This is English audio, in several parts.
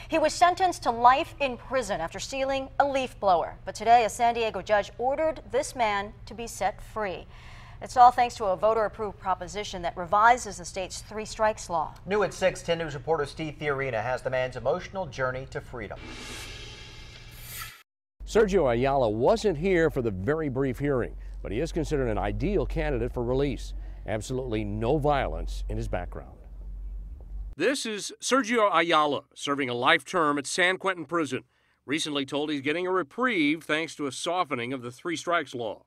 He was sentenced to life in prison after stealing a leaf blower. But today, a San Diego judge ordered this man to be set free. It's all thanks to a voter-approved proposition that revises the state's three strikes law. New at 6, 10 News reporter Steve Fiorina has the man's emotional journey to freedom. Sergio Ayala wasn't here for the very brief hearing, but he is considered an ideal candidate for release. Absolutely no violence in his background. This is Sergio Ayala, serving a life term at San Quentin prison. Recently told he's getting a reprieve thanks to a softening of the three strikes law.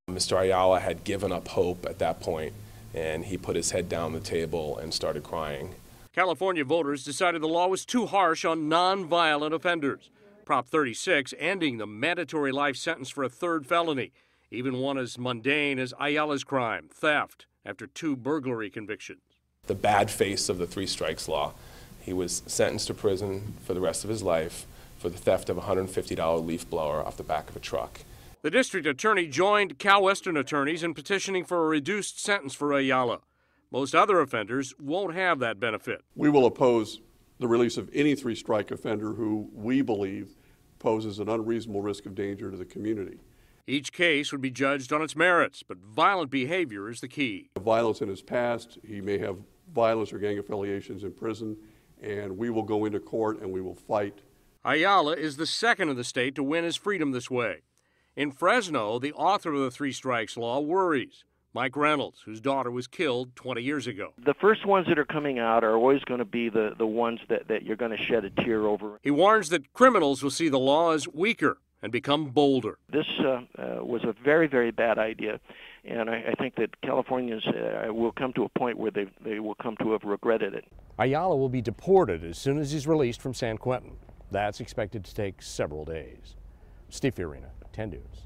Mr. Ayala had given up hope at that point, and he put his head down the table and started crying. California voters decided the law was too harsh on non-violent offenders. Prop 36 ending the mandatory life sentence for a third felony, even one as mundane as Ayala's crime, theft, after 2 burglary convictions. The bad face of the three strikes law. He was sentenced to prison for the rest of his life for the theft of a $150 leaf blower off the back of a truck. The district attorney joined Cal Western attorneys in petitioning for a reduced sentence for Ayala. Most other offenders won't have that benefit. We will oppose the release of any three-strike offender who we believe poses an unreasonable risk of danger to the community. Each case would be judged on its merits, but violent behavior is the key. Violence in his past, he may have violence or gang affiliations in prison, and we will go into court and we will fight. Ayala is the second in the state to win his freedom this way. In Fresno, the author of the three strikes law worries. Mike Reynolds, whose daughter was killed 20 years ago. The first ones that are coming out are always going to be the ones that you're going to shed a tear over. He warns that criminals will see the law as weaker and become bolder. This was a very, very bad idea, and I think that Californians will come to a point where they will come to have regretted it. Ayala will be deported as soon as he's released from San Quentin. That's expected to take several days. Steve Fiorina, 10 News.